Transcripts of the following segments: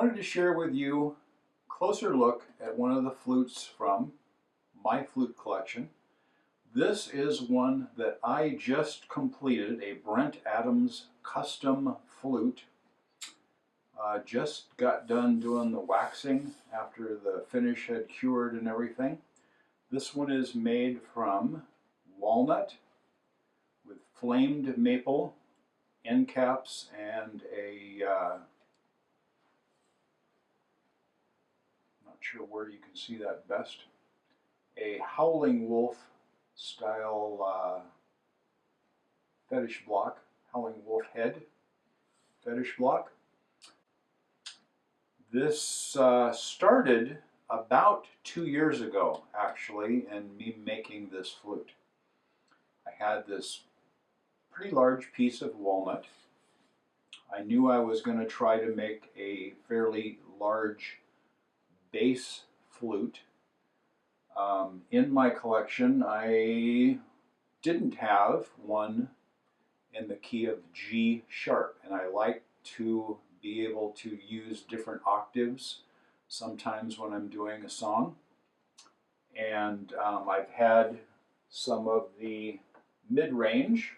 wanted to share with you a closer look at one of the flutes from my flute collection. This is one that I just completed, a Brent Adams custom flute. Just got done doing the waxing after the finish had cured and everything. This one is made from walnut with flamed maple end caps and not sure where you can see that best, a Howling Wolf style fetish block, Howling Wolf Head fetish block. This started about 2 years ago, actually, in me making this flute. I had this pretty large piece of walnut. I knew I was going to try to make a fairly large bass flute. In my collection, I didn't have one in the key of G sharp, and I like to be able to use different octaves sometimes when I'm doing a song. And I've had some of the mid-range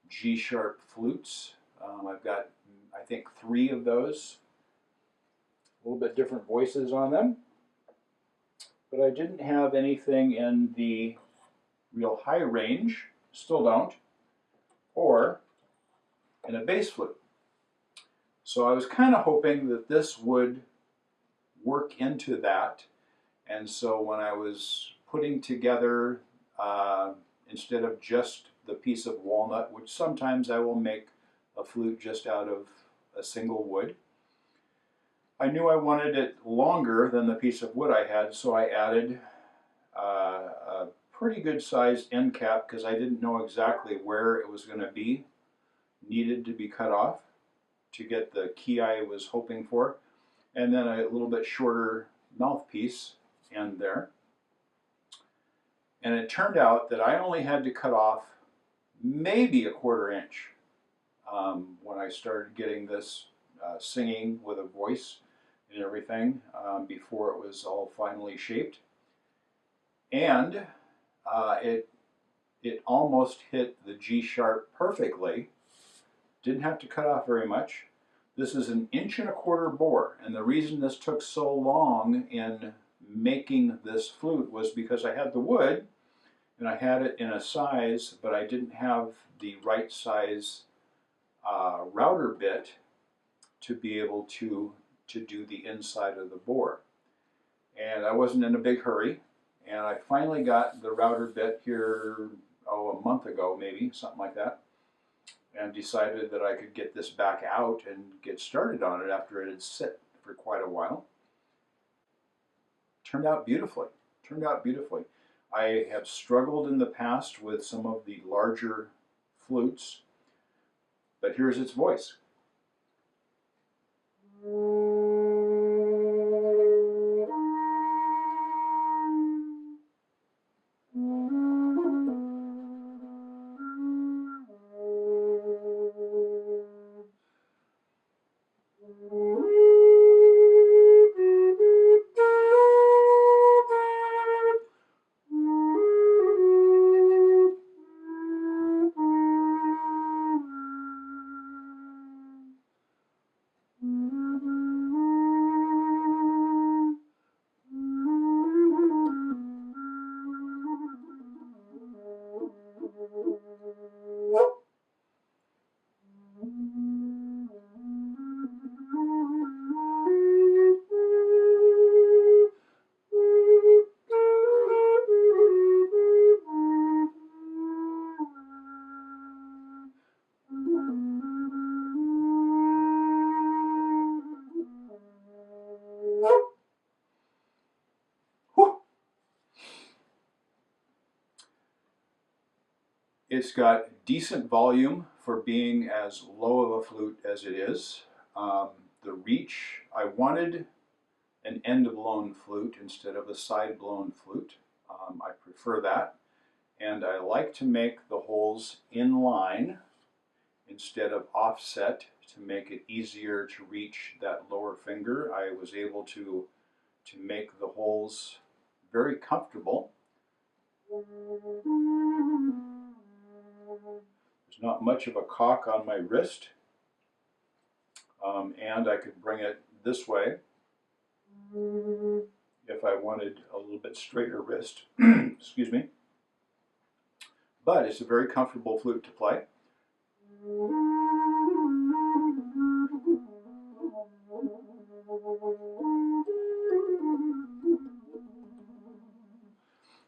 G sharp flutes. I've got, I think, 3 of those. A little bit different voices on them. But I didn't have anything in the real high range, still don't, or in a bass flute. So I was kind of hoping that this would work into that. And so when I was putting together, instead of just the piece of walnut, which sometimes I will make a flute just out of a single wood, I knew I wanted it longer than the piece of wood I had, so I added a pretty good sized end cap because I didn't know exactly where it was going to be needed to be cut off to get the key I was hoping for, and then a little bit shorter mouthpiece end there. And it turned out that I only had to cut off maybe a 1/4 inch when I started getting this singing with a voice and everything, before it was all finally shaped. And it almost hit the G sharp perfectly. Didn't have to cut off very much. This is an 1.25 inch bore, and the reason this took so long in making this flute was because I had the wood and I had it in a size, but I didn't have the right size router bit to be able to do the inside of the bore. And I wasn't in a big hurry, and I finally got the router bit here, a month ago maybe, something like that, and decided that I could get this back out and get started on it after it had sit for quite a while. Turned out beautifully. Turned out beautifully. I have struggled in the past with some of the larger flutes, but here's its voice. It's got decent volume for being as low of a flute as it is. The reach, I wanted an end-blown flute instead of a side-blown flute. I prefer that. And I like to make the holes in line instead of offset to make it easier to reach that lower finger, I was able to make the holes very comfortable. There's not much of a cock on my wrist, and I could bring it this way if I wanted a little bit straighter wrist. Excuse me. But it's a very comfortable flute to play.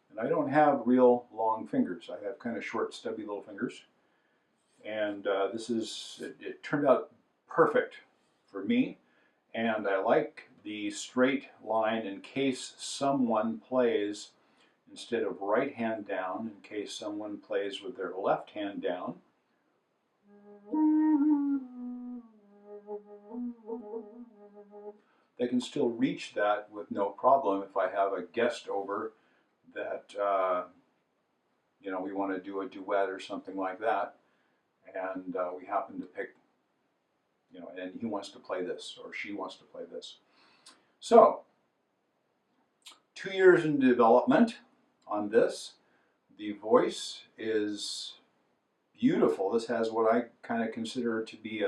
And I don't have real long fingers. I have kind of short, stubby little fingers. And it turned out perfect for me. And I like the straight line in case someone plays, instead of right hand down, in case someone plays with their left hand down. They can still reach that with no problem if I have a guest over that, you know, we want to do a duet or something like that, and we happen to pick, you know, and he wants to play this or she wants to play this. So, 2 years in development on this. The voice is beautiful. This has what I kind of consider to be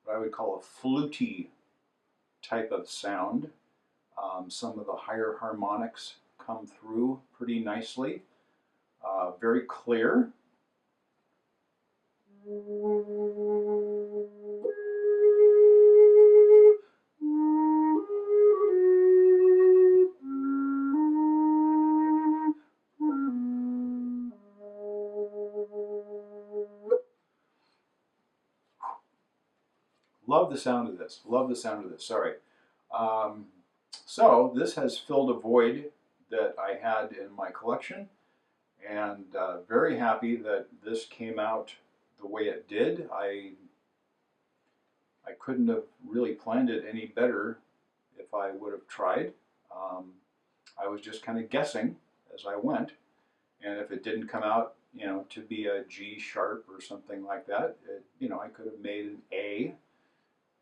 what I would call a flutey type of sound. Some of the higher harmonics come through pretty nicely. Very clear. Love the sound of this. Love the sound of this. Sorry. So this has filled a void that I had in my collection, and very happy that this came out the way it did. I couldn't have really planned it any better if I would have tried. I was just kind of guessing as I went, and if it didn't come out, you know, to be a G sharp or something like that, you know, I could have made an A,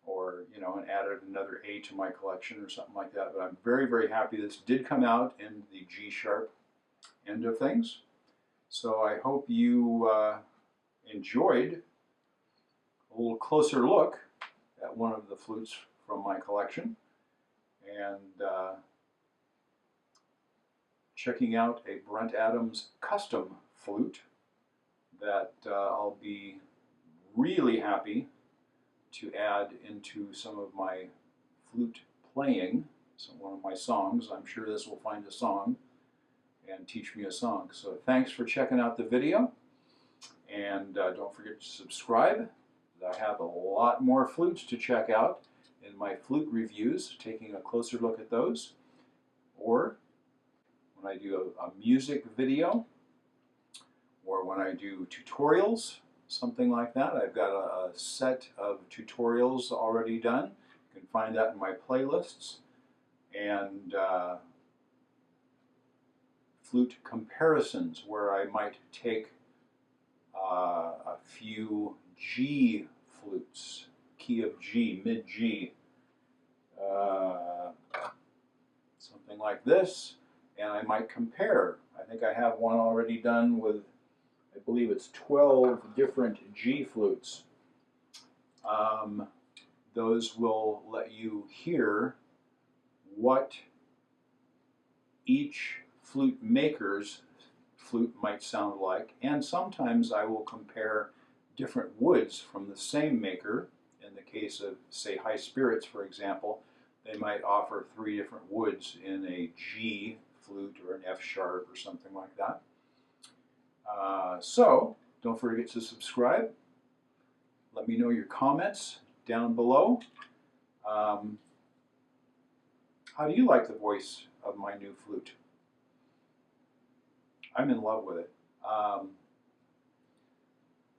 or, you know, and added another A to my collection or something like that. But I'm very, very happy this did come out in the G sharp end of things. So I hope you enjoyed a little closer look at one of the flutes from my collection, and checking out a Brent Adams custom flute that I'll be really happy to add into some of my flute playing, one of my songs. I'm sure this will find a song and teach me a song. So thanks for checking out the video, and don't forget to subscribe. I have a lot more flutes to check out in my flute reviews, taking a closer look at those, or when I do a music video, or when I do tutorials, something like that. I've got a set of tutorials already done. You can find that in my playlists. And flute comparisons, where I might take a few G flutes, key of G, mid G, something like this, and I might compare. I think I have one already done with, I believe it's 12 different G flutes. Those will let you hear what each flute maker's flute might sound like, and sometimes I will compare different woods from the same maker. In the case of, say, High Spirits, for example, they might offer 3 different woods in a G flute or an F sharp or something like that. So don't forget to subscribe. Let me know your comments down below. How do you like the voice of my new flute? I'm in love with it.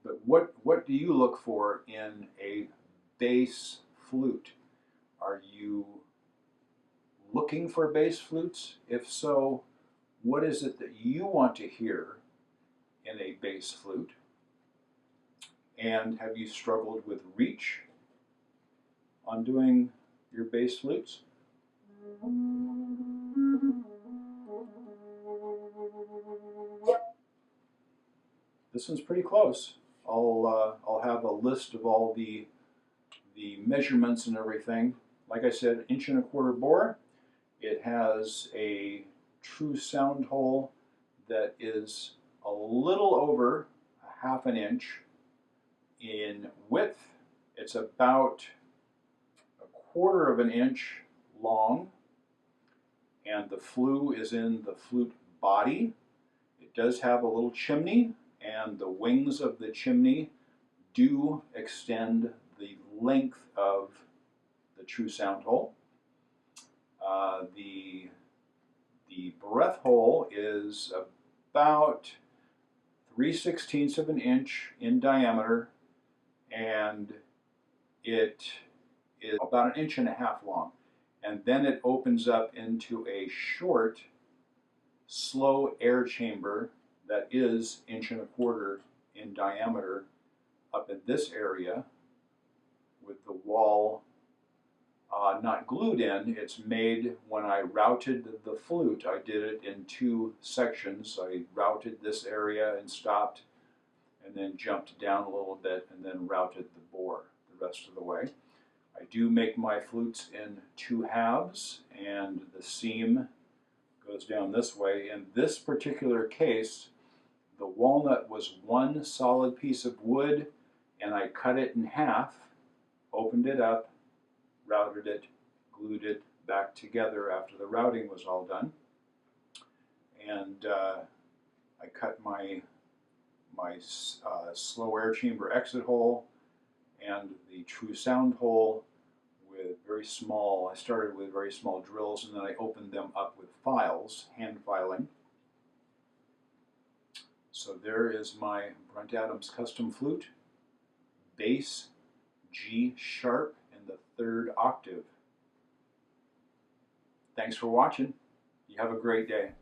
But what do you look for in a bass flute? Are you looking for bass flutes? If so, what is it that you want to hear in a bass flute? And have you struggled with reach on doing your bass flutes. This one's pretty close. I'll have a list of all the measurements and everything. Like I said, 1¼ inch bore. It has a true sound hole that is a little over 1/2 inch in width. It's about 1/4 inch long, and the flue is in the flute body. It does have a little chimney, and the wings of the chimney do extend the length of the true sound hole. The breath hole is about 3/16 of an inch in diameter, and it is about 1.5 inches long. And then it opens up into a short, slow air chamber that is 1.25 inches in diameter up in this area, with the wall not glued in. It's made when I routed the flute. I did it in 2 sections. I routed this area and stopped, and then jumped down a little bit, and then routed the bore the rest of the way. I do make my flutes in 2 halves, and the seam goes down this way. In this particular case, the walnut was one solid piece of wood, and I cut it in half, opened it up, routed it, glued it back together after the routing was all done, and I cut my slow air chamber exit hole and the true sound hole with very small, I started with very small drills, and then I opened them up with files, hand filing. So there is my Brent Adams custom flute, bass G sharp in the 3rd octave. Thanks for watching. You have a great day.